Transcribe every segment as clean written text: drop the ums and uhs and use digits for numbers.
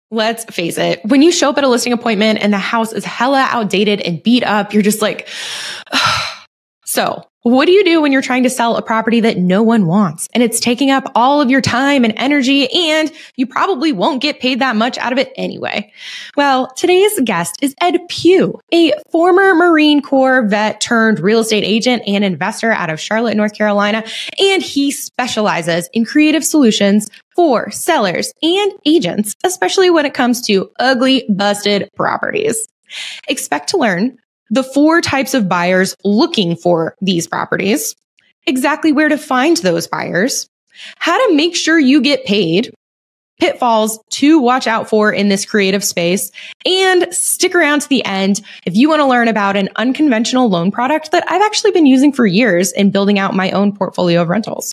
Let's face it, when you show up at a listing appointment and the house is hella outdated and beat up, you're just like, so what do you do when you're trying to sell a property that no one wants and it's taking up all of your time and energy and you probably won't get paid that much out of it anyway? Well, today's guest is Ed Peugh, a former Marine Corps vet turned real estate agent and investor out of Charlotte, North Carolina, and he specializes in creative solutions for sellers and agents, especially when it comes to ugly, busted properties. Expect to learn the 4 types of buyers looking for these properties, exactly where to find those buyers, how to make sure you get paid, pitfalls to watch out for in this creative space, and stick around to the end if you want to learn about an unconventional loan product that I've actually been using for years in building out my own portfolio of rentals.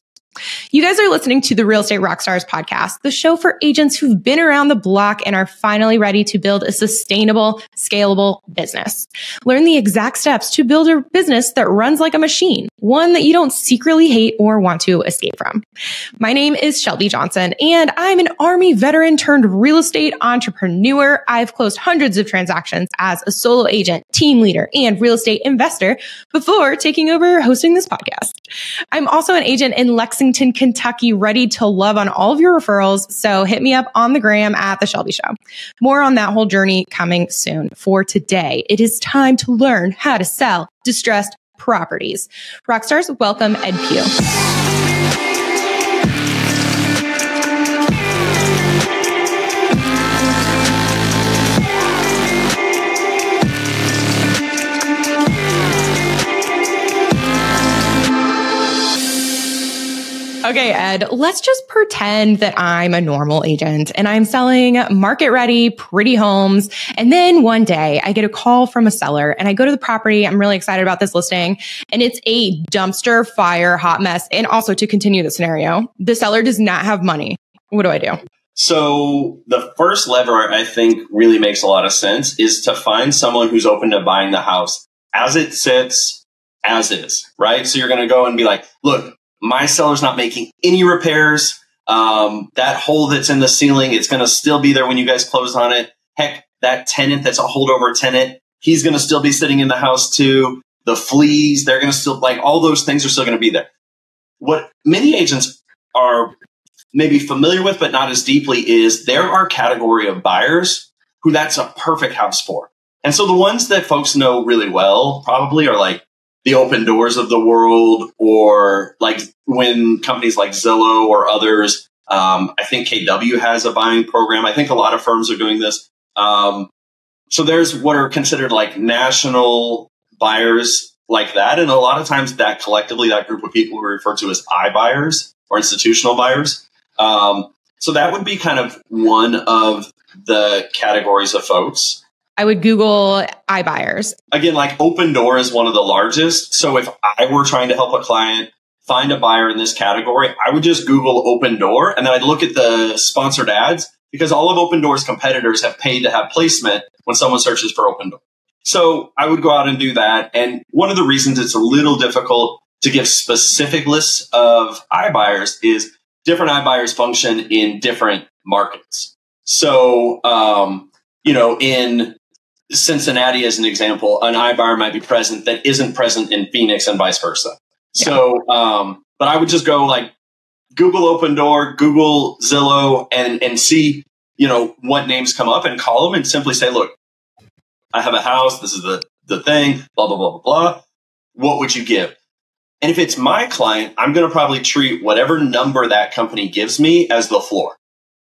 You guys are listening to the Real Estate Rockstars podcast, the show for agents who've been around the block and are finally ready to build a sustainable, scalable business. Learn the exact steps to build a business that runs like a machine, one that you don't secretly hate or want to escape from. My name is Shelby Johnson, and I'm an Army veteran turned real estate entrepreneur. I've closed hundreds of transactions as a solo agent, team leader, and real estate investor before taking over hosting this podcast. I'm also an agent in Lexington, Kentucky, ready to love on all of your referrals. So hit me up on the gram at The Shelby Show. More on that whole journey coming soon. For today, it is time to learn how to sell distressed properties. Rockstars, welcome Ed Peugh. Okay, Ed, let's just pretend that I'm a normal agent and I'm selling market ready, pretty homes. And then one day I get a call from a seller and I go to the property. I'm really excited about this listing and it's a dumpster fire hot mess. And also, to continue the scenario, the seller does not have money. What do I do? So the first lever I think really makes a lot of sense is to find someone who's open to buying the house as it sits, as is, right? So you're going to go and be like, look, my seller's not making any repairs. That hole that's in the ceiling, it's going to still be there when you guys close on it. Heck, that tenant that's a holdover tenant, he's going to still be sitting in the house too. The fleas, they're going to still, like, all those things are still going to be there. What many agents are maybe familiar with, but not as deeply, is there are a category of buyers who that's a perfect house for. And so the ones that folks know really well probably are like the Open Doors of the world, or like when companies like Zillow or others, I think KW has a buying program. I think a lot of firms are doing this. So there's what are considered like national buyers like that. And a lot of times that collectively, that group of people we refer to as iBuyers or institutional buyers. So that would be kind of one of the categories of folks. I would Google iBuyers. Again, like Open Door is one of the largest. So if I were trying to help a client find a buyer in this category, I would just Google Open Door and then I'd look at the sponsored ads, because all of Open Door's competitors have paid to have placement when someone searches for Open Door. So I would go out and do that. And one of the reasons it's a little difficult to give specific lists of iBuyers is different iBuyers function in different markets. So, in Cincinnati, as an example, an iBuyer might be present that isn't present in Phoenix and vice versa. Yeah. So, but I would just go like Google Open Door, Google Zillow, and see, what names come up and call them and simply say, look, I have a house. This is the thing, blah, blah, blah, blah, blah. What would you give? And if it's my client, I'm going to probably treat whatever number that company gives me as the floor.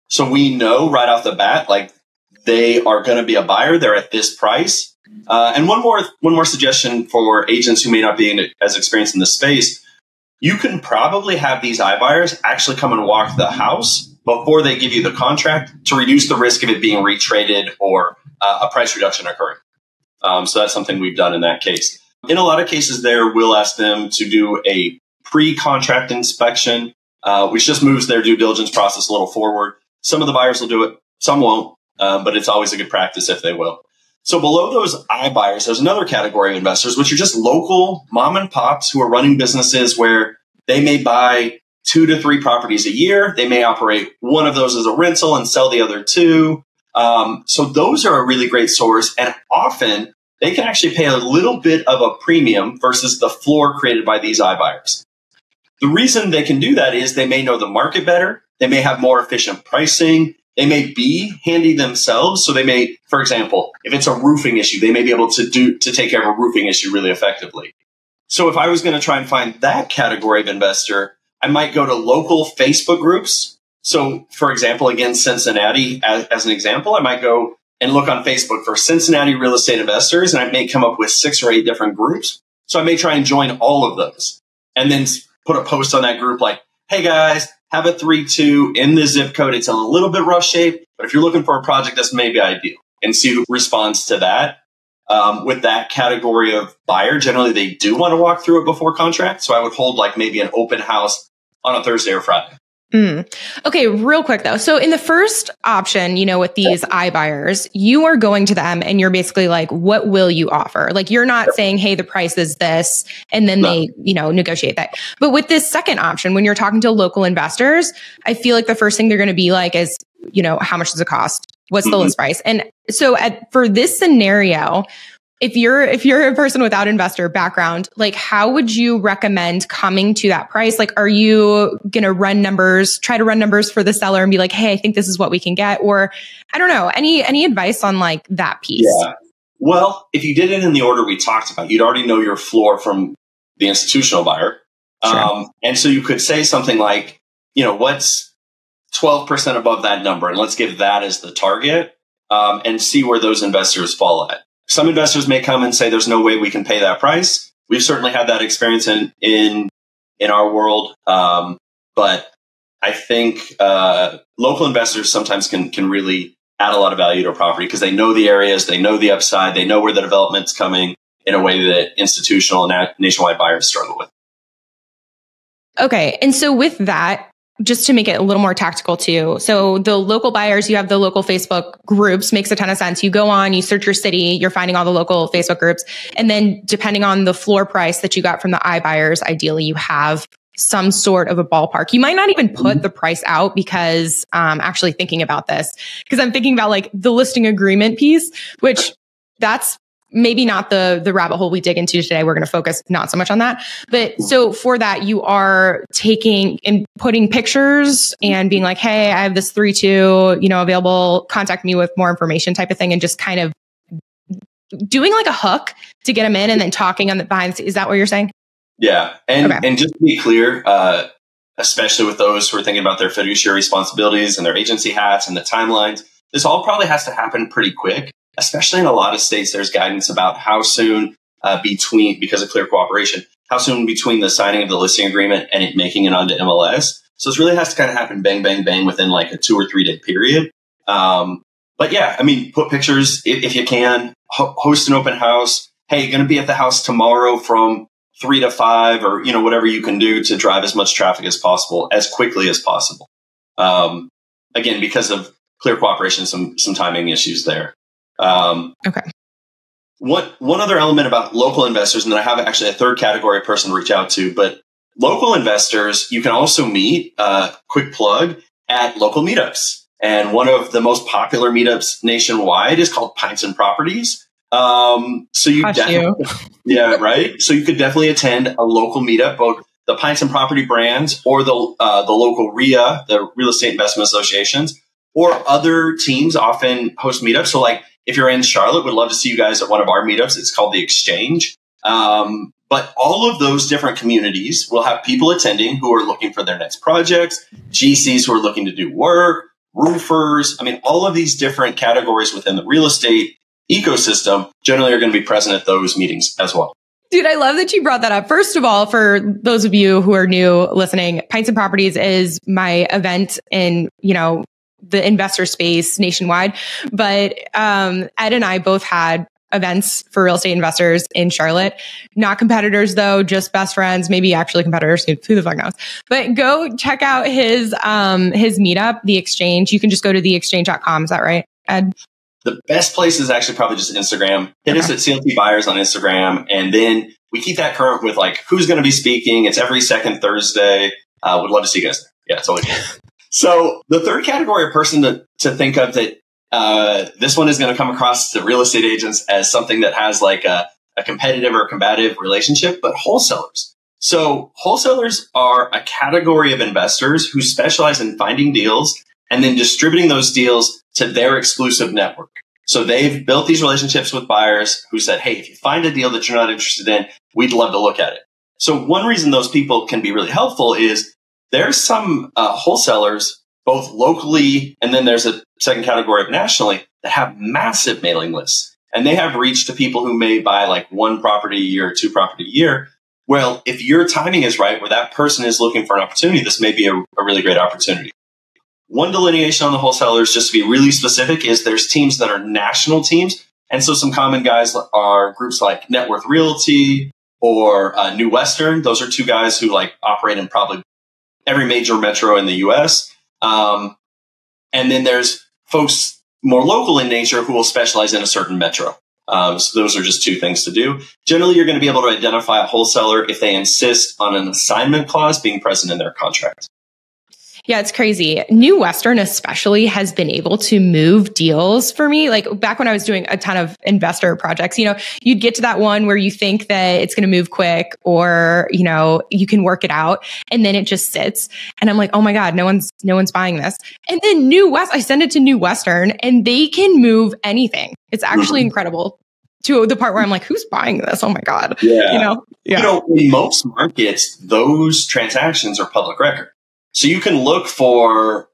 So we know right off the bat, like, they are going to be a buyer. They're at this price. And one more suggestion for agents who may not be as experienced in this space. You can probably have these iBuyers actually come and walk the house before they give you the contract to reduce the risk of it being retraded or a price reduction occurring. So that's something we've done in that case. In a lot of cases there, we'll ask them to do a pre-contract inspection, which just moves their due diligence process a little forward. Some of the buyers will do it. Some won't. But it's always a good practice if they will. So below those iBuyers, there's another category of investors, which are just local mom and pops who are running businesses where they may buy 2 to 3 properties a year. They may operate one of those as a rental and sell the other 2. So those are a really great source. And often they can actually pay a little bit of a premium versus the floor created by these iBuyers. The reason they can do that is they may know the market better. They may have more efficient pricing. They may be handy themselves. So they may, for example, if it's a roofing issue, they may be able to take care of a roofing issue really effectively. So if I was going to try and find that category of investor, I might go to local Facebook groups. So for example, again, Cincinnati, as an example, I might go and look on Facebook for Cincinnati real estate investors, and I may come up with 6 or 8 different groups. So I may try and join all of those and then put a post on that group like, hey guys, have a 3-2 in the zip code. It's a little bit rough shape, but if you're looking for a project, that's maybe ideal, and see who responds to that. With that category of buyer, generally they do want to walk through it before contract. So I would hold like maybe an open house on a Thursday or Friday. Okay, real quick though. So in the first option, with these iBuyers, you are going to them and you're basically like, what will you offer? Like you're not saying, hey, the price is this, and then they, negotiate that. But with this second option, when you're talking to local investors, I feel like the first thing they're going to be like is, how much does it cost? What's the list price? And so for this scenario, if you're a person without investor background, like how would you recommend coming to that price? Like, are you going to try to run numbers for the seller and be like, hey, I think this is what we can get? Or I don't know, any advice on like that piece? Yeah. Well, if you did it in the order we talked about, you'd already know your floor from the institutional buyer. Sure. And so you could say something like, what's 12% above that number? And let's give that as the target, and see where those investors fall at. Some investors may come and say, there's no way we can pay that price. We've certainly had that experience in our world. But I think local investors sometimes can really add a lot of value to a property because they know the areas, they know the upside, they know where the development's coming in a way that institutional and nationwide buyers struggle with. Okay. And so with that, just to make it a little more tactical too. So the local buyers, you have the local Facebook groups, makes a ton of sense. You go on, you search your city, you're finding all the local Facebook groups. And then depending on the floor price that you got from the iBuyers, ideally you have some sort of a ballpark. You might not even put the price out because actually thinking about this, because I'm thinking about like the listing agreement piece, which that's maybe not the rabbit hole we dig into today. We're going to focus not so much on that. But so for that, you are taking and putting pictures and being like, hey, I have this 3-2, available, contact me with more information type of thing. And just kind of doing like a hook to get them in and then talking on the behind. Is that what you're saying? Yeah. And just to be clear, especially with those who are thinking about their fiduciary responsibilities and their agency hats and the timelines, this all probably has to happen pretty quick. Especially in a lot of states, there's guidance about how soon because of clear cooperation, how soon between the signing of the listing agreement and it making it onto MLS. So this really has to kind of happen bang, bang, bang within like a 2 or 3 day period. But yeah, put pictures if you can, host an open house. Hey, you're going to be at the house tomorrow from 3 to 5 or, whatever you can do to drive as much traffic as possible, as quickly as possible. Again, because of clear cooperation, some timing issues there. Okay. One other element about local investors, and then I have actually a third category person to reach out to, but local investors, you can also meet, quick plug, at local meetups. And one of the most popular meetups nationwide is called Pints and Properties. So you definitely, yeah, right. So you could definitely attend a local meetup, both the Pints and Property brands or the local RIA, the Real Estate Investment Associations, or other teams often host meetups. So like if you're in Charlotte, we'd love to see you guys at one of our meetups. It's called The Exchange. But all of those different communities will have people attending who are looking for their next projects, GCs who are looking to do work, roofers. All of these different categories within the real estate ecosystem generally are going to be present at those meetings as well. Dude, I love that you brought that up. First of all, for those of you who are new listening, Pints and Properties is my event in, the investor space nationwide. But Ed and I both had events for real estate investors in Charlotte. Not competitors though, just best friends, maybe actually competitors, who the fuck knows. But go check out his meetup, The Exchange. You can just go to theexchange.com. Is that right, Ed? The best place is actually probably just Instagram. Hit us at CLT Buyers on Instagram. And then we keep that current with like who's going to be speaking. It's every second Thursday. Would love to see you guys there. Yeah, it's always good. So the third category of person to think of that this one is going to come across to real estate agents as something that has like a competitive or combative relationship, but wholesalers. So wholesalers are a category of investors who specialize in finding deals and then distributing those deals to their exclusive network. So they've built these relationships with buyers who said, hey, if you find a deal that you're not interested in, we'd love to look at it. So one reason those people can be really helpful is there's some wholesalers, both locally, and then there's a second category of nationally, that have massive mailing lists. And they have reach to people who may buy like one property a year or two property a year. Well, if your timing is right, where that person is looking for an opportunity, this may be a really great opportunity. One delineation on the wholesalers, just to be really specific, is there's teams that are national teams. And so some common guys are groups like Net Worth Realty or New Western. Those are two guys who like operate in probably every major metro in the US. And then there's folks more local in nature who will specialize in a certain metro. So those are just two things to do. Generally, you're going to be able to identify a wholesaler if they insist on an assignment clause being present in their contract. Yeah, it's crazy. New Western especially has been able to move deals for me. Like back when I was doing a ton of investor projects, you'd get to that one where you think that it's going to move quick or, you can work it out and then it just sits. And I'm like, oh my God, no one's buying this. And then I send it to New Western and they can move anything. It's actually incredible to the part where I'm like, who's buying this? Oh my God. Yeah. In most markets, those transactions are public record. So you can look for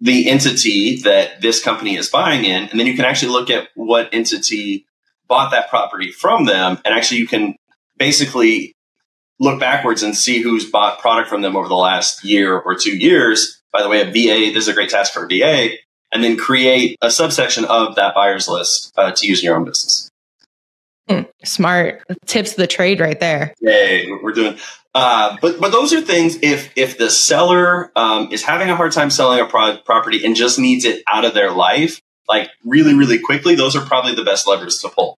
the entity that this company is buying in, and then you can actually look at what entity bought that property from them. And actually you can basically look backwards and see who's bought product from them over the last year or 2 years. By the way, a VA, this is a great task for a VA, and then create a subsection of that buyer's list to use in your own business. Smart tips of the trade right there. Yay, we're doing. But those are things if the seller is having a hard time selling a property and just needs it out of their life, like really, really quickly, those are probably the best levers to pull.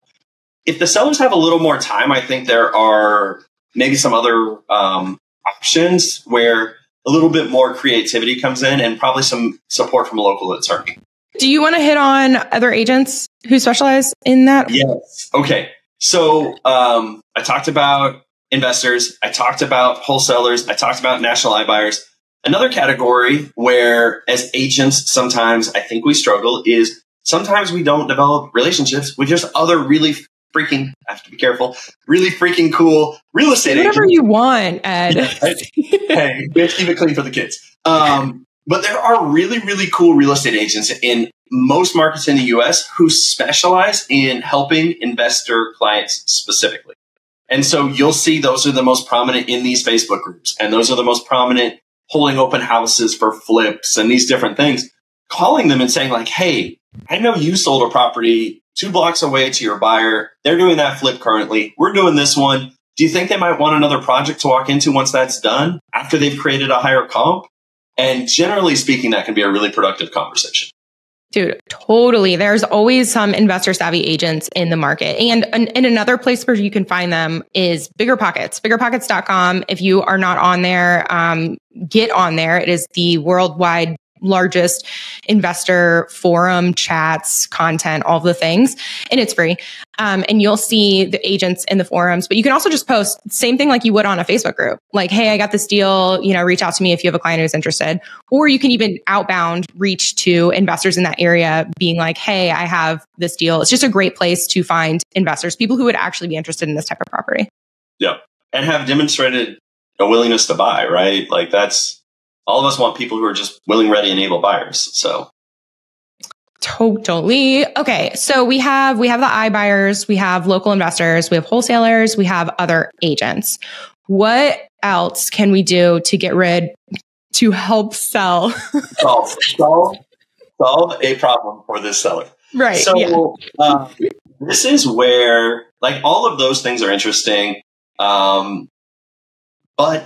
If the sellers have a little more time, I think there are maybe some other options where a little bit more creativity comes in and probably some support from a local attorney. Do you want to hit on other agents who specialize in that? Yes. Okay. So I talked about investors. I talked about wholesalers. I talked about national iBuyers. Another category where as agents, sometimes I think we struggle is sometimes we don't develop relationships with just other really freaking, I have to be careful, really freaking cool real estate agents. Whatever you want, Ed. Hey, we have to keep it clean for the kids. But there are really, really cool real estate agents in most markets in the US who specialize in helping investor clients specifically. And so you'll see those are the most prominent in these Facebook groups. And those are the most prominent holding open houses for flips and these different things. Calling them and saying like, hey, I know you sold a property 2 blocks away to your buyer. They're doing that flip currently. We're doing this one. Do you think they might want another project to walk into once that's done after they've created a higher comp? And generally speaking, that can be a really productive conversation. Dude, totally. There's always some investor savvy agents in the market. And another place where you can find them is BiggerPockets, biggerpockets.com. If you are not on there, get on there. It is the worldwide largest investor forum, chats, content, all the things. And it's free. And you'll see the agents in the forums, but you can also just post same thing like you would on a Facebook group. Like, hey, I got this deal, reach out to me if you have a client who's interested. Or you can even outbound reach to investors in that area being like, hey, I have this deal. It's just a great place to find investors, people who would actually be interested in this type of property. Yeah. And have demonstrated a willingness to buy, right? Like that's, all of us want people who are just willing, ready, and able buyers. So totally. Okay. So we have the iBuyers, we have local investors, we have wholesalers, we have other agents. What else can we do to help sell? solve a problem for this seller. Right. So this is where like all of those things are interesting. But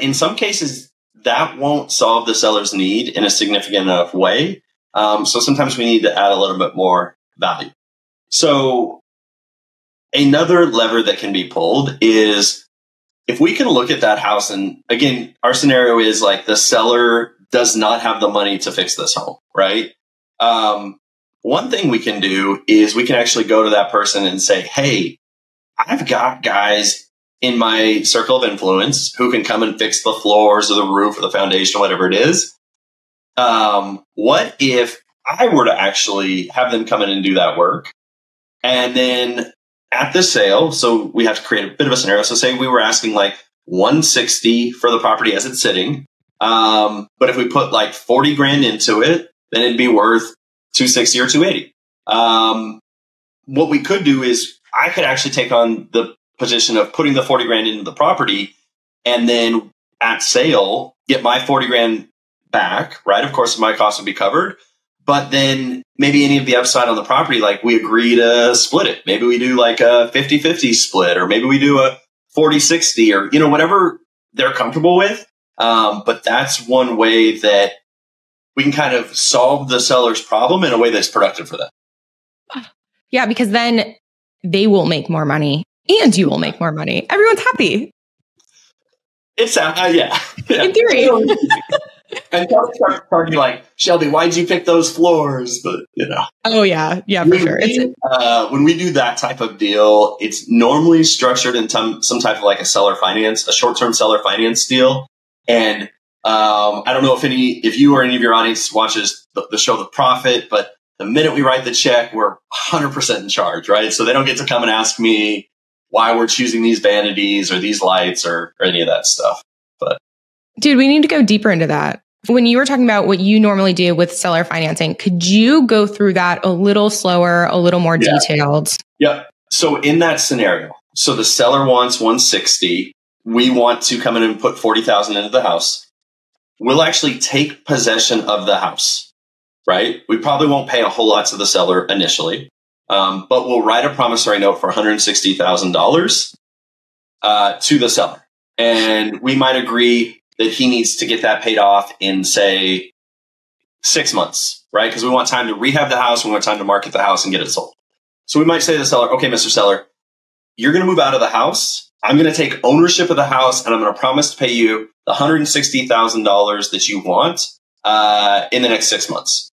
in some cases, that won't solve the seller's need in a significant enough way. So sometimes we need to add a little bit more value. So another lever that can be pulled is if we can look at that house, and again, our scenario is like the seller does not have the money to fix this home, right? one thing we can do is we can actually go to that person and say, hey, I've got guys in my circle of influence who can come and fix the floors or the roof or the foundation, whatever it is. What if I were to actually have them come in and do that work? And then at the sale, so we have to create a bit of a scenario. So say we were asking like 160 for the property as it's sitting. But if we put like 40 grand into it, then it'd be worth 260 or 280. What we could do is I could actually take on the position of putting the 40 grand into the property and then at sale, get my 40 grand back, right? Of course, my costs would be covered, but then maybe any of the upside on the property, like we agree to split it. Maybe we do like a 50-50 split, or maybe we do a 40-60 or, whatever they're comfortable with. But that's one way that we can kind of solve the seller's problem in a way that's productive for them. Yeah, because then they will make more money and you will make more money. Everyone's happy. It's yeah. In theory. And they'll start talking like, Shelby, why'd you pick those floors? But Oh yeah, for sure. When we do that type of deal, it's normally structured in some type of like a short-term seller finance deal. And I don't know if you or any of your audience watches the show The Profit, but the minute we write the check, we're 100% in charge, right? So they don't get to come and ask me why we're choosing these vanities or these lights or any of that stuff. But dude, we need to go deeper into that. When you were talking about what you normally do with seller financing, could you go through that a little slower, a little more detailed? Yep. So in that scenario, so the seller wants 160. We want to come in and put 40,000 into the house. We'll actually take possession of the house, right? We probably won't pay a whole lot to the seller initially, but we'll write a promissory note for $160,000 to the seller. And we might agree that he needs to get that paid off in, say, 6 months, right? Because we want time to rehab the house. We want time to market the house and get it sold. So we might say to the seller, okay, Mr. Seller, you're going to move out of the house. I'm going to take ownership of the house and I'm going to promise to pay you the $160,000 that you want in the next 6 months.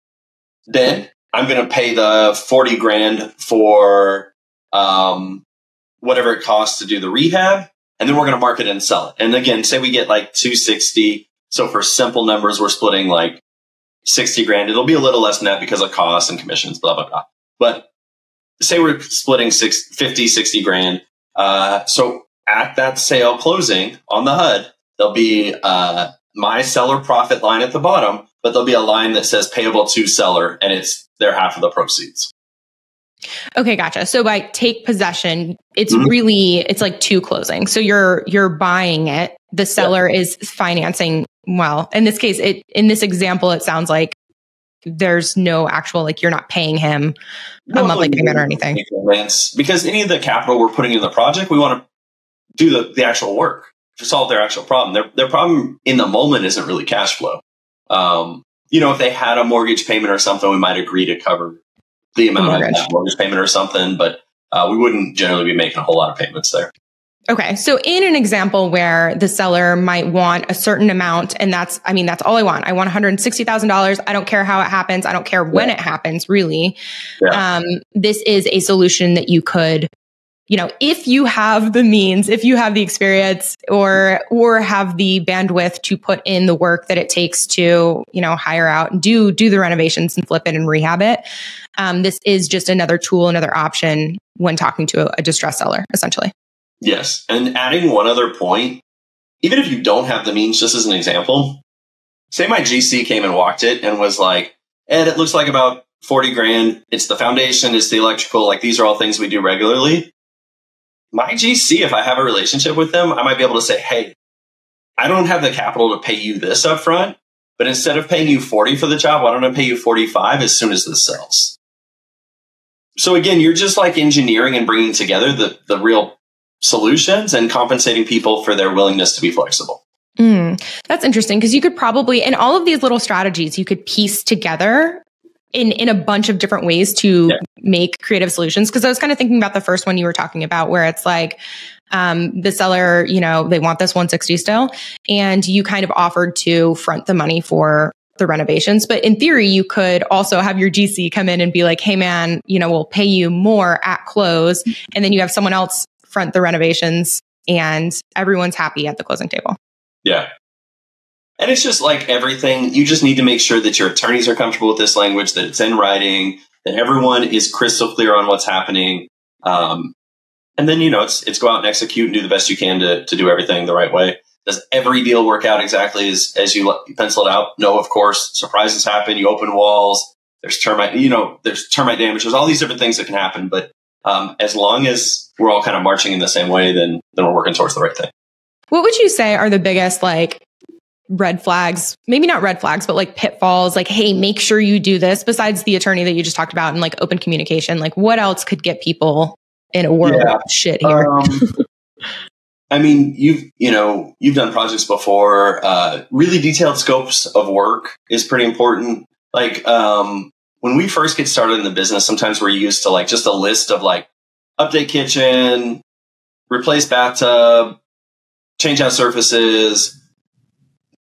Then I'm going to pay the 40 grand for whatever it costs to do the rehab. And then we're going to market it and sell it. And again, say we get like 260. So for simple numbers, we're splitting like 60 grand. It'll be a little less than that because of costs and commissions, blah, blah, blah. But say we're splitting 50, 60 grand. So at that sale closing on the HUD, there'll be my seller profit line at the bottom, but there'll be a line that says payable to seller and it's their half of the proceeds. Okay, gotcha. So by take possession, it's really, it's like two closings. So you're buying it. The seller is financing. Well, in this case, in this example, it sounds like there's no actual, like you're not paying him a monthly payment or anything. Because any of the capital we're putting in the project, we want to do the actual work to solve their actual problem. Their problem in the moment isn't really cash flow. If they had a mortgage payment or something, we might agree to cover the amount of that mortgage payment or something, but we wouldn't generally be making a whole lot of payments there. Okay. So in an example where the seller might want a certain amount, and that's all I want. I want $160,000. I don't care how it happens. I don't care when it happens, really. Yeah. This is a solution that you could, if you have the means, if you have the experience or have the bandwidth to put in the work that it takes to, hire out and do the renovations and flip it and rehab it. This is just another tool, another option when talking to a distressed seller, essentially. Yes. And adding one other point, even if you don't have the means, just as an example, say my GC came and walked it and was like, Ed, it looks like about 40 grand. It's the foundation, it's the electrical. Like these are all things we do regularly. My GC, if I have a relationship with them, I might be able to say, hey, I don't have the capital to pay you this up front, but instead of paying you 40 for the job, why don't I pay you 45 as soon as this sells? So again, you're just like engineering and bringing together the real solutions and compensating people for their willingness to be flexible. That's interesting because you could probably, in all of these little strategies, you could piece together in a bunch of different ways to make creative solutions. Because I was kind of thinking about the first one you were talking about, where it's like the seller, they want this 160 still, and you kind of offered to front the money for the renovations. But in theory, you could also have your GC come in and be like, hey man, we'll pay you more at close. And then you have someone else front the renovations and everyone's happy at the closing table. Yeah. And it's just like everything. You just need to make sure that your attorneys are comfortable with this language, that it's in writing, that everyone is crystal clear on what's happening. And then, it's go out and execute and do the best you can to do everything the right way. Does every deal work out exactly as you pencil it out? No, of course. Surprises happen. You open walls. There's termite, there's termite damage. There's all these different things that can happen. But as long as we're all kind of marching in the same way, then we're working towards the right thing. What would you say are the biggest, red flags, maybe not red flags, but pitfalls, hey, make sure you do this besides the attorney that you just talked about and open communication? What else could get people in a world of shit here? I mean, you've done projects before. Really detailed scopes of work is pretty important. When we first get started in the business, sometimes we're used to just a list of update kitchen, replace bathtub, change out surfaces,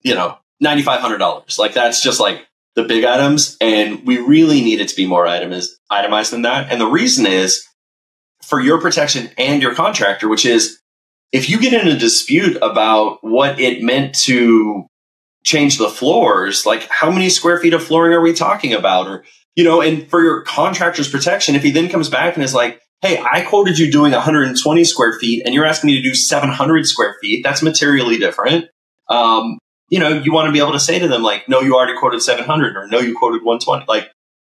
$9,500. That's just the big items. And we really need it to be more itemized than that. And the reason is for your protection and your contractor, which is if you get in a dispute about what it meant to change the floors, how many square feet of flooring are we talking about? Or, and for your contractor's protection, if he then comes back and is like, hey, I quoted you doing 120 square feet and you're asking me to do 700 square feet, that's materially different. You want to be able to say to them, no, you already quoted 700 or no, you quoted 120.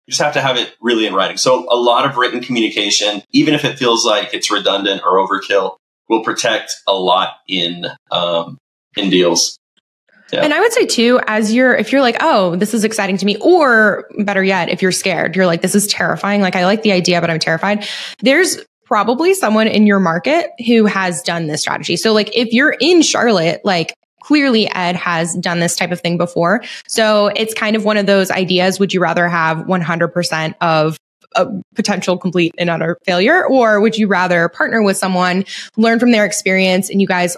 You just have to have it really in writing. So a lot of written communication, even if it feels like it's redundant or overkill, will protect a lot in deals. Yeah. And I would say too, if you're oh, this is exciting to me, or better yet, if you're scared, you're this is terrifying. I like the idea, but I'm terrified. There's probably someone in your market who has done this strategy. So if you're in Charlotte, clearly Ed has done this type of thing before. So it's kind of one of those ideas. Would you rather have 100% of a potential complete and utter failure? Or would you rather partner with someone, learn from their experience, and you guys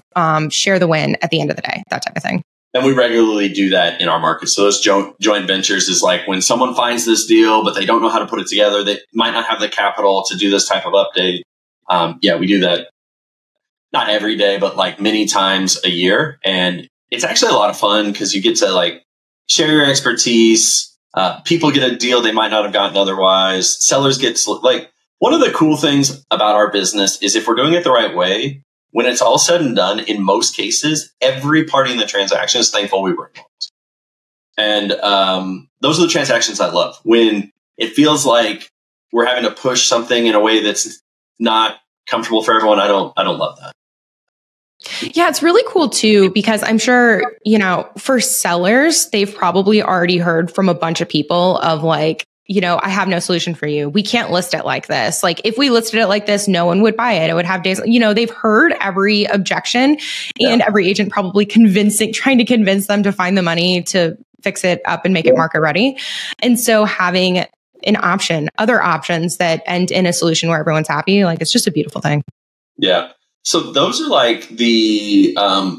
share the win at the end of the day, that type of thing? And we regularly do that in our market. So those joint ventures is when someone finds this deal, but they don't know how to put it together, they might not have the capital to do this type of update. We do that. Not every day, but many times a year. And it's actually a lot of fun because you get to share your expertise. People get a deal they might not have gotten otherwise. Sellers get one of the cool things about our business is if we're doing it the right way, when it's all said and done, in most cases, every party in the transaction is thankful we were involved. And those are the transactions I love. When it feels like we're having to push something in a way that's not comfortable for everyone, I don't love that. Yeah, it's really cool too, because I'm sure, for sellers, they've probably already heard from a bunch of people of I have no solution for you. We can't list it like this. If we listed it like this, no one would buy it. It would have days, they've heard every objection and every agent probably trying to convince them to find the money to fix it up and make it market ready. And so having other options that end in a solution where everyone's happy, it's just a beautiful thing. Yeah. So those are the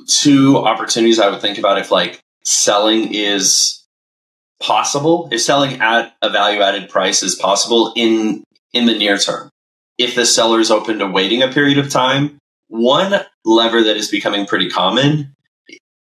two opportunities I would think about if selling is possible, if selling at a value added price is possible in the near term. If the seller is open to waiting a period of time, one lever that is becoming pretty common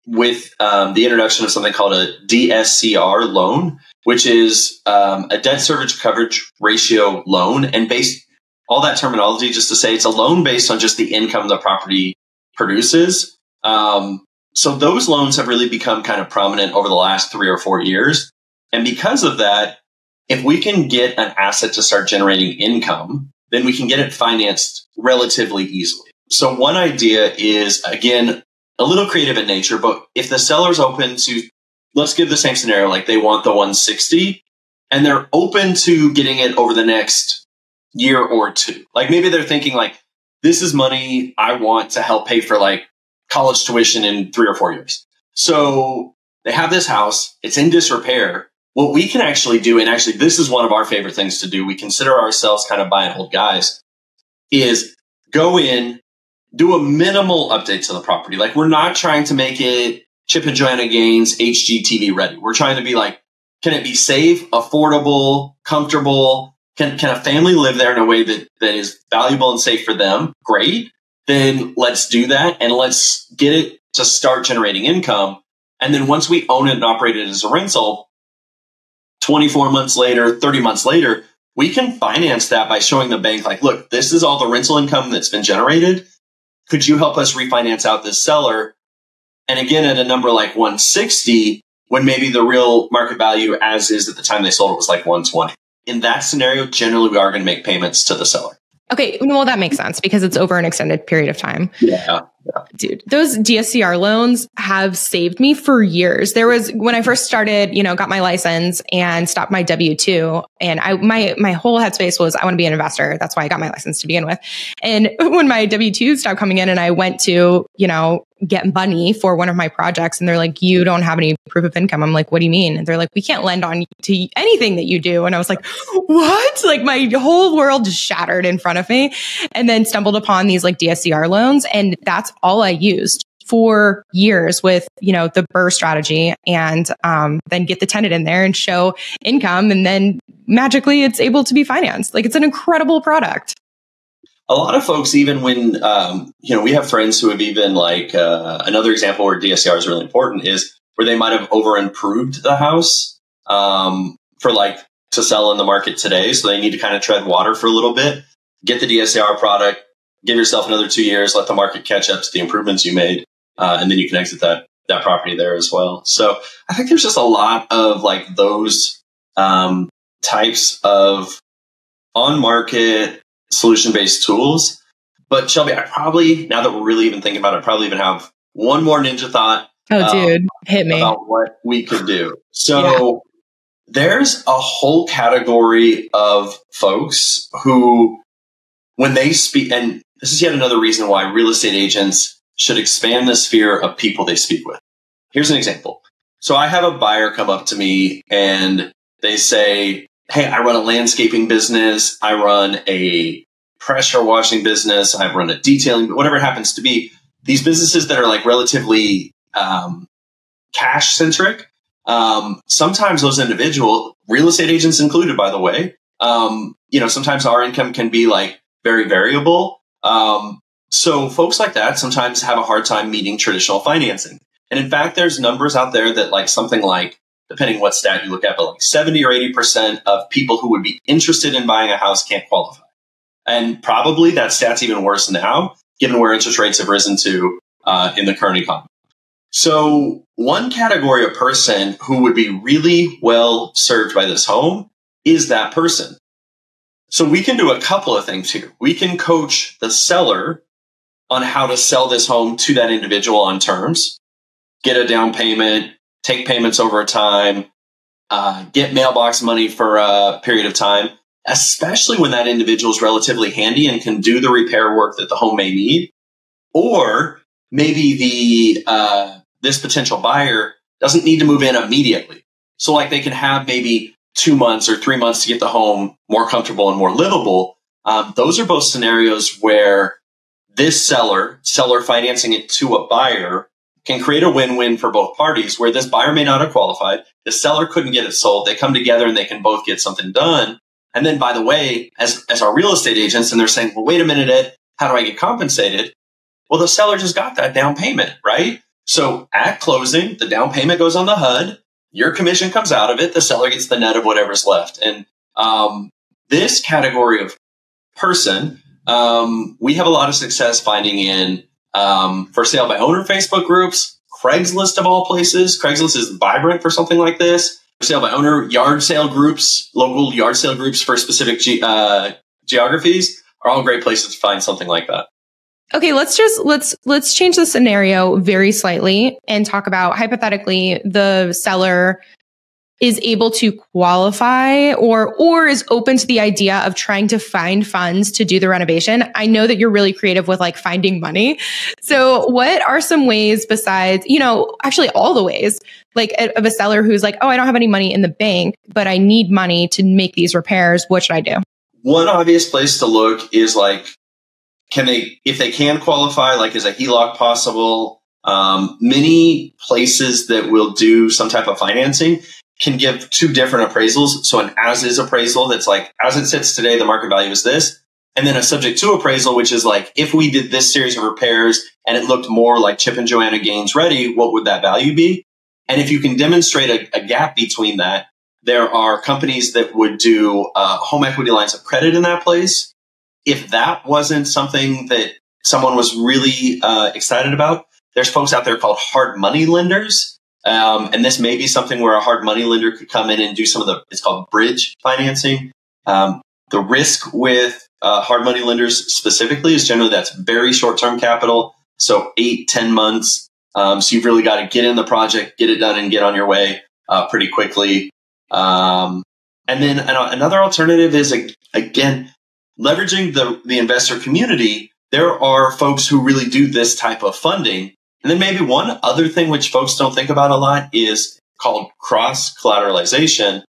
with the introduction of something called a DSCR loan, which is a debt service coverage ratio loan, and based all that terminology just to say it's a loan based on just the income the property produces. So those loans have really become kind of prominent over the last 3 or 4 years. And because of that, if we can get an asset to start generating income, then we can get it financed relatively easily. So one idea is, again, a little creative in nature, but if the seller's open to, let's give the same scenario, they want the 160 and they're open to getting it over the next year or two. Maybe they're thinking this is money I want to help pay for college tuition in 3 or 4 years. So they have this house, it's in disrepair. What we can actually do, and actually this is one of our favorite things to do, we consider ourselves kind of buy and hold guys, is go in, do a minimal update to the property. We're not trying to make it Chip and Joanna Gaines HGTV ready. We're trying to be like, can it be safe, affordable, comfortable? Can a family live there in a way that is valuable and safe for them? Great. Then let's do that and let's get it to start generating income. And then once we own it and operate it as a rental, 24 months later, 30 months later, we can finance that by showing the bank like, look, this is all the rental income that's been generated. Could you help us refinance out this seller? And again, at a number like 160, when maybe the real market value as is at the time they sold it was like 120. In that scenario, generally we are going to make payments to the seller. Okay, well, that makes sense because it's over an extended period of time. Yeah. Dude, those DSCR loans have saved me for years. There was, when I first started, got my license and stopped my W-2, and my whole headspace was, I want to be an investor. That's why I got my license to begin with. And when my W-2 stopped coming in and I went to, get money for one of my projects, and they're like, you don't have any proof of income. I'm like, what do you mean? And they're like, we can't lend on to anything that you do. And I was like, what? Like my whole world just shattered in front of me, and then stumbled upon these like DSCR loans. And that's all I used for years with, the BRRRR strategy, and then get the tenant in there and show income. And then magically it's able to be financed. Like it's an incredible product. A lot of folks, even when, we have friends who have even like, another example where DSCR is really important is where they might have over improved the house, for like to sell in the market today. So they need to kind of tread water for a little bit, get the DSCR product, give yourself another 2 years, let the market catch up to the improvements you made. And then you can exit that property there as well. So I think there's just a lot of like those, types of on market solution-based tools. But Shelby, I probably, now that we're really even thinking about it, I probably even have one more ninja thought. Oh, dude, hit me. About what we could do. So there's a whole category of folks who, when they speak, and this is yet another reason why real estate agents should expand the sphere of people they speak with. Here's an example. So I have a buyer come up to me and they say, hey, I run a landscaping business. I run a pressure washing business. I run a detailing, whatever it happens to be. These businesses that are like relatively cash centric. Sometimes those individual real estate agents included, by the way, sometimes our income can be like very variable. So folks like that sometimes have a hard time meeting traditional financing. And in fact, there's numbers out there that like something like, depending what stat you look at, but like 70 or 80% of people who would be interested in buying a house can't qualify. And probably that stat's even worse now, given where interest rates have risen to in the current economy. So one category of person who would be really well served by this home is that person. So we can do a couple of things here. We can coach the seller on how to sell this home to that individual on terms, get a down payment, take payments over time, get mailbox money for a period of time, especially when that individual is relatively handy and can do the repair work that the home may need. Or maybe this potential buyer doesn't need to move in immediately. So like they can have maybe 2 months or 3 months to get the home more comfortable and more livable. Those are both scenarios where this seller financing it to a buyer can create a win-win for both parties, where this buyer may not have qualified, the seller couldn't get it sold, they come together and they can both get something done. And then, by the way, as our real estate agents, and they're saying, well, wait a minute, Ed, how do I get compensated? Well, the seller just got that down payment, right? So at closing, the down payment goes on the HUD, your commission comes out of it, the seller gets the net of whatever's left. And this category of person, we have a lot of success finding in for sale by owner Facebook groups, Craigslist of all places. Craigslist is vibrant for something like this. For sale by owner, yard sale groups, local yard sale groups for specific geographies are all great places to find something like that. Okay, let's change the scenario very slightly and talk about, hypothetically, the seller is able to qualify or is open to the idea of trying to find funds to do the renovation. I know that you're really creative with like finding money. So what are some ways besides, actually all the ways, like of a seller who's like, oh, I don't have any money in the bank, but I need money to make these repairs. What should I do? One obvious place to look is like, if they can qualify, like is a HELOC possible? Many places that will do some type of financing can give two different appraisals. So an as-is appraisal that's like, as it sits today, the market value is this. And then a subject to appraisal, which is like, if we did this series of repairs and it looked more like Chip and Joanna Gaines ready, what would that value be? And if you can demonstrate a gap between that, there are companies that would do home equity lines of credit in that place. If that wasn't something that someone was really excited about, there's folks out there called hard money lenders. And this may be something where a hard money lender could come in and do some of the, it's called bridge financing. The risk with hard money lenders specifically is generally that's very short-term capital. So 8-10 months. So you've really got to get in the project, get it done, and get on your way pretty quickly. And then another alternative is, again, leveraging the investor community. There are folks who really do this type of funding. And then maybe one other thing which folks don't think about a lot is called cross-collateralization.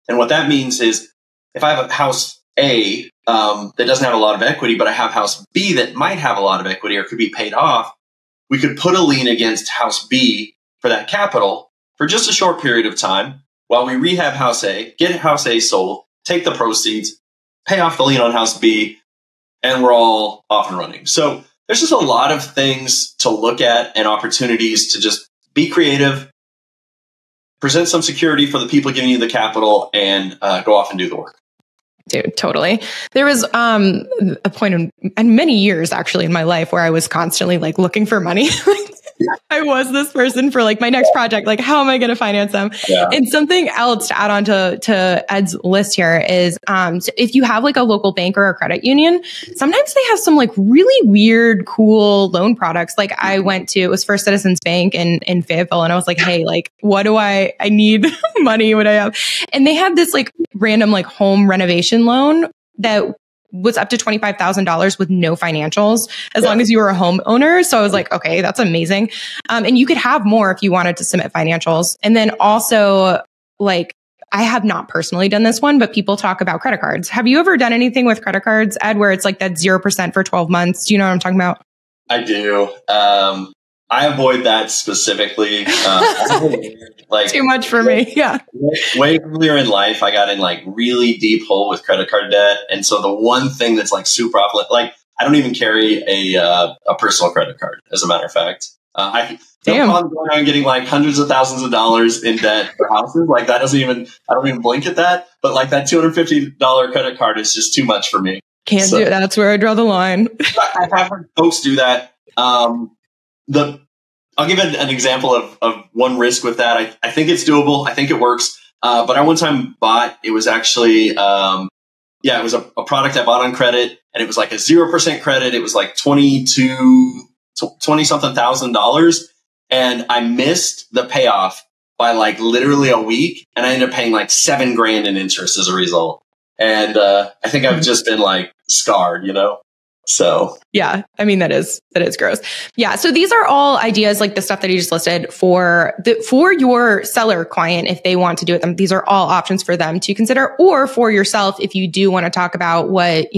And what that means is if I have a house A that doesn't have a lot of equity, but I have house B that might have a lot of equity or could be paid off, we could put a lien against house B for that capital for just a short period of time while we rehab house A, get house A sold, take the proceeds, pay off the lien on house B, and we're all off and running. So there's just a lot of things to look at and opportunities to just be creative, present some security for the people giving you the capital, and go off and do the work. Dude, totally. There was a point in many years actually in my life where I was constantly like looking for money. I was this person for like my next project, like how am I going to finance them? Yeah. And something else to add on to Ed's list here is so if you have like a local bank or a credit union, sometimes they have some like really weird, cool loan products. Like I went to, it was First Citizens Bank in Fayetteville, and I was like, hey, like what do I need money? What do I have? And they had this like random like home renovation loan that was up to $25,000 with no financials as long as you were a homeowner. So I was like, okay, that's amazing. And you could have more if you wanted to submit financials. And then also like, I have not personally done this one, but people talk about credit cards. Have you ever done anything with credit cards, Ed, where it's like that 0% for 12 months? Do you know what I'm talking about? I do. I avoid that specifically. Like too much for me. Yeah. Way earlier in life, I got in like really deep hole with credit card debt. And so the one thing that's like super often, like I don't even carry a personal credit card, as a matter of fact. I no problem going around getting like hundreds of thousands of dollars in debt for houses. Like that doesn't even, I don't even blink at that. But like that $250 credit card is just too much for me. Can't do it. That's where I draw the line. I've heard folks do that. I'll give an example of one risk with that. I think it's doable. I think it works. But I one time bought, it was actually, it was a product I bought on credit, and it was like a 0% credit. It was like $20 something thousand. And I missed the payoff by like literally a week. And I ended up paying like $7,000 in interest as a result. And, I think I've just been like scarred, you know? So yeah, I mean, that is gross. Yeah. So these are all ideas like the stuff that you just listed for your seller client. If they want to do it, these are all options for them to consider, or for yourself, if you do want to talk about what,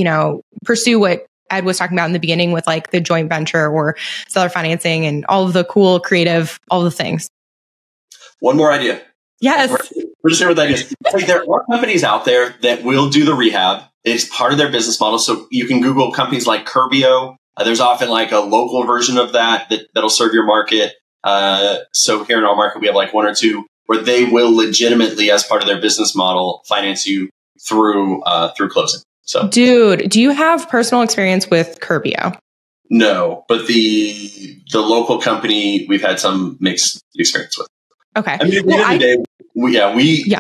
pursue what Ed was talking about in the beginning with like the joint venture or seller financing and all of the cool, creative, all the things. One more idea. Yes. We're just here with ideas. Like, there are companies out there that will do the rehab. It's part of their business model. So you can Google companies like Curbio. There's often like a local version of that'll serve your market. So here in our market, we have like one or two where they will legitimately, as part of their business model, finance you through closing. So, dude, do you have personal experience with Curbio? No, but the local company we've had some mixed experience with. Okay. I mean, at the end of the day,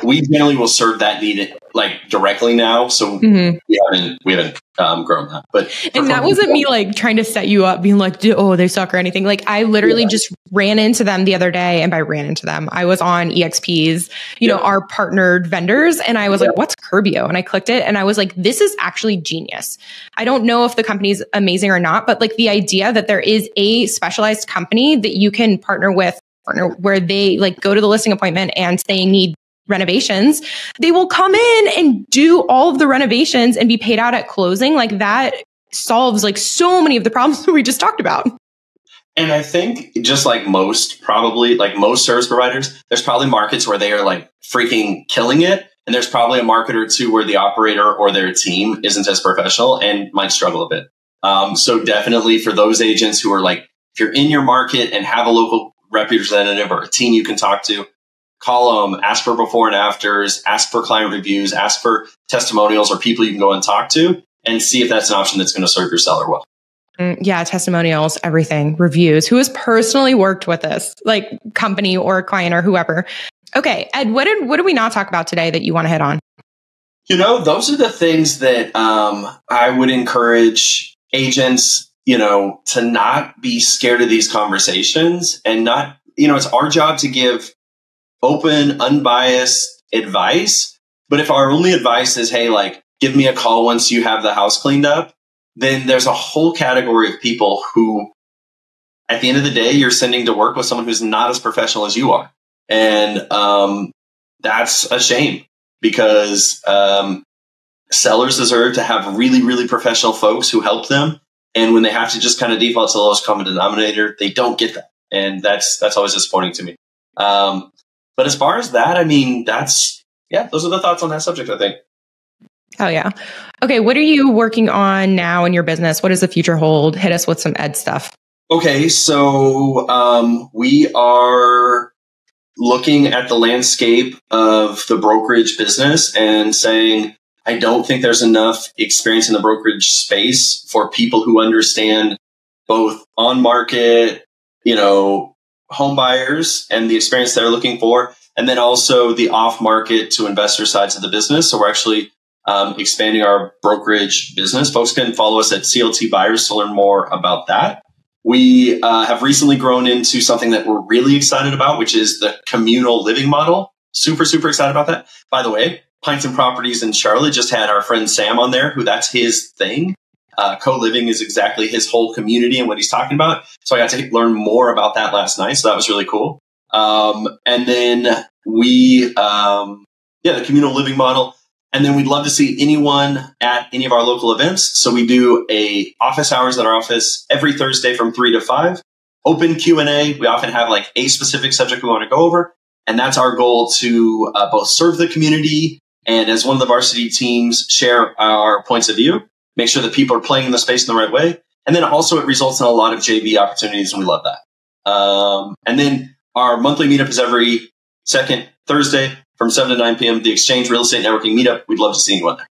we generally will serve that need like directly now. So we haven't grown that. But and that wasn't me like trying to set you up, being like, oh, they suck or anything. Like I literally just ran into them the other day, and by ran into them, I was on EXP's, our partnered vendors, and I was like, what's Curbio? And I clicked it, and I was like, this is actually genius. I don't know if the company's amazing or not, but like the idea that there is a specialized company that you can partner where they like go to the listing appointment and they need renovations, they will come in and do all of the renovations and be paid out at closing. Like that solves like so many of the problems that we just talked about. And I think just like most service providers, there's probably markets where they are like freaking killing it. And there's probably a market or two where the operator or their team isn't as professional and might struggle a bit. So definitely for those agents who are like, if you're in your market and have a local representative or a team you can talk to, call them, ask for before and afters, ask for client reviews, ask for testimonials or people you can go and talk to and see if that's an option that's going to serve your seller well. Yeah, testimonials, everything, reviews. Who has personally worked with this, like company or client or whoever? Okay, Ed, what did we not talk about today that you want to hit on? Those are the things that I would encourage agents, to not be scared of these conversations and not, it's our job to give open, unbiased advice. But if our only advice is, hey, like, give me a call once you have the house cleaned up, then there's a whole category of people who, at the end of the day, you're sending to work with someone who's not as professional as you are. And that's a shame because sellers deserve to have really, really professional folks who help them. And when they have to just kind of default to the lowest common denominator, they don't get that. And that's always disappointing to me. But as far as that, I mean, those are the thoughts on that subject, I think. Oh, yeah. Okay. What are you working on now in your business? What does the future hold? Hit us with some Ed stuff. Okay. So we are looking at the landscape of the brokerage business and saying, I don't think there's enough experience in the brokerage space for people who understand both on market, home buyers and the experience they're looking for, and then also the off market to investor sides of the business. So we're actually expanding our brokerage business. Folks can follow us at CLT Buyers to learn more about that. We have recently grown into something that we're really excited about, which is the communal living model. Super, super excited about that. By the way, Pints and Properties in Charlotte just had our friend Sam on there, who that's his thing. Co-living is exactly his whole community and what he's talking about. So I got to learn more about that last night. So that was really cool. And then the communal living model. And then we'd love to see anyone at any of our local events. So we do office hours at our office every Thursday from 3 to 5. Open Q&A. We often have like a specific subject we want to go over. And that's our goal to both serve the community and as one of the varsity teams, share our points of view, make sure that people are playing in the space in the right way. And then also it results in a lot of JV opportunities, and we love that. And then our monthly meetup is every second Thursday from 7 to 9 p.m. The Exchange Real Estate Networking Meetup. We'd love to see you on there.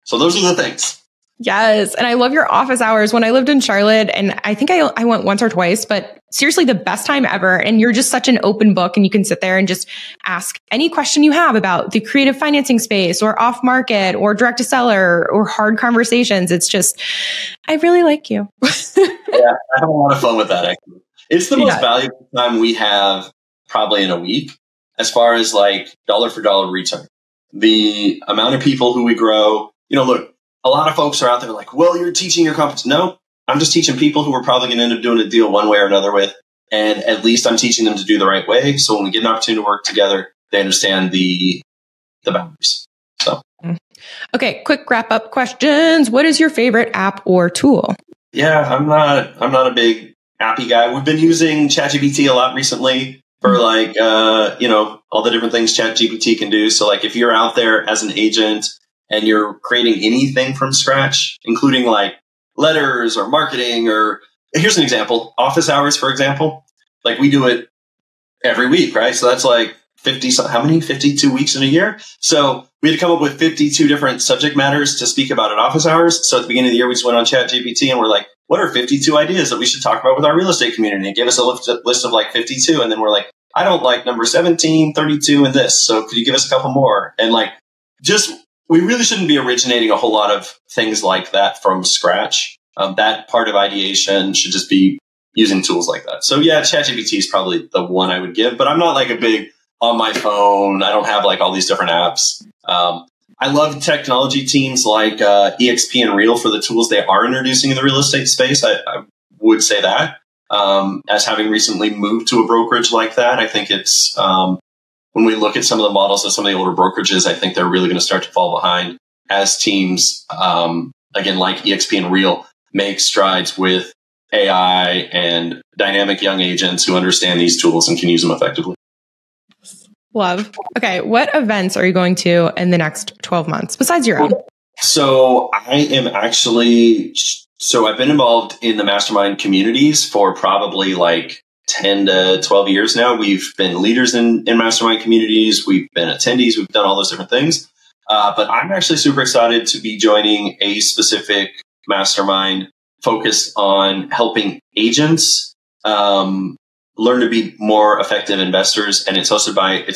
So those are the things. Yes. And I love your office hours. When I lived in Charlotte, and I think I went once or twice, but seriously, the best time ever. And you're just such an open book, and you can sit there and just ask any question you have about the creative financing space or off market or direct to seller or hard conversations. It's just, I really like you. Yeah, I have a lot of fun with that, actually. It's the most valuable time we have probably in a week as far as like dollar for dollar return. The amount of people who we grow, look, a lot of folks are out there like, well, you're teaching your competence. No, I'm just teaching people who are probably going to end up doing a deal one way or another with. And at least I'm teaching them to do the right way. So when we get an opportunity to work together, they understand the boundaries. So, okay, quick wrap up questions. What is your favorite app or tool? Yeah, I'm not a big appy guy. We've been using ChatGPT a lot recently for like, all the different things ChatGPT can do. So like if you're out there as an agent and you're creating anything from scratch, including like letters or marketing, or here's an example, office hours, for example, like we do it every week, right? So that's like 52 weeks in a year. So we had to come up with 52 different subject matters to speak about at office hours. So at the beginning of the year, we just went on ChatGPT and we're like, what are 52 ideas that we should talk about with our real estate community? And it gave us a list of like 52. And then we're like, I don't like number 17, 32, and this. So could you give us a couple more? And like, we really shouldn't be originating a whole lot of things like that from scratch. That part of ideation should just be using tools like that. So yeah, ChatGPT is probably the one I would give, but I'm not like a big on my phone. I don't have like all these different apps. I love technology teams like EXP and Real for the tools they are introducing in the real estate space. I would say that as having recently moved to a brokerage like that, I think it's when we look at some of the models of some of the older brokerages, I think they're really going to start to fall behind as teams, again, like EXP and Real, make strides with AI and dynamic young agents who understand these tools and can use them effectively. Love. Okay. What events are you going to in the next 12 months besides your own? So I've been involved in the mastermind communities for probably like 10 to 12 years now. We've been leaders in mastermind communities. We've been attendees. We've done all those different things. But I'm actually super excited to be joining a specific mastermind focused on helping agents learn to be more effective investors. And it's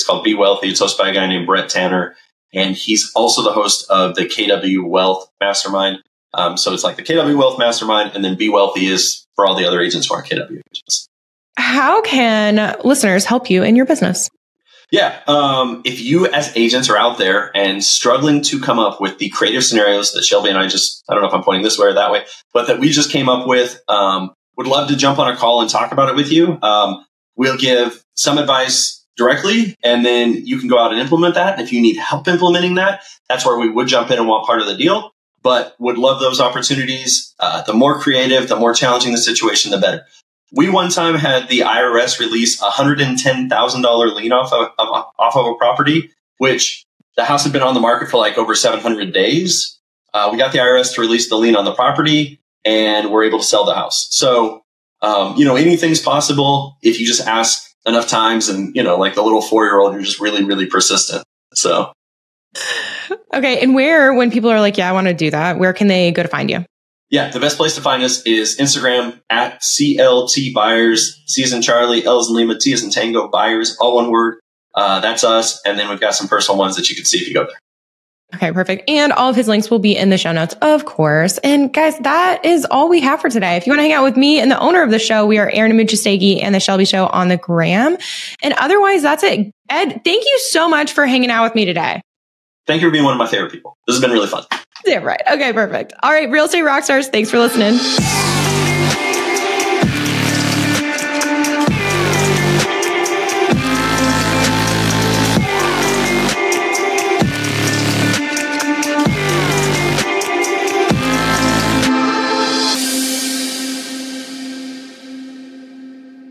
called Be Wealthy. It's hosted by a guy named Brett Tanner. And he's also the host of the KW Wealth Mastermind. So it's like the KW Wealth Mastermind, and then Be Wealthy is for all the other agents who are KW agents. How can listeners help you in your business? Yeah. If you as agents are out there and struggling to come up with the creative scenarios that Shelby and I don't know if I'm pointing this way or that way, but that we just came up with, would love to jump on a call and talk about it with you. We'll give some advice directly, and then you can go out and implement that. And if you need help implementing that, that's where we would jump in and want part of the deal, but would love those opportunities. The more creative, the more challenging the situation, the better. We one time had the IRS release a $110,000 lien off of a property, which the house had been on the market for like over 700 days. We got the IRS to release the lien on the property, and we're able to sell the house. So, anything's possible if you just ask enough times, and, like the little 4-year-old, you're just really, really persistent. So. Okay. And when people are like, yeah, I want to do that, where can they go to find you? Yeah, the best place to find us is Instagram at CLT Buyers, C as in Charlie, L as in Lima, T as in Tango, Buyers, all one word. That's us. And then we've got some personal ones that you can see if you go there. Okay, perfect. And all of his links will be in the show notes, of course. And guys, that is all we have for today. If you want to hang out with me and the owner of the show, we are Aaron Amuchastegui and the Shelby Show on the gram. And otherwise, that's it. Ed, thank you so much for hanging out with me today. Thank you for being one of my favorite people. This has been really fun. Yeah, right. Okay, perfect. All right, Real Estate Rockstars, thanks for listening.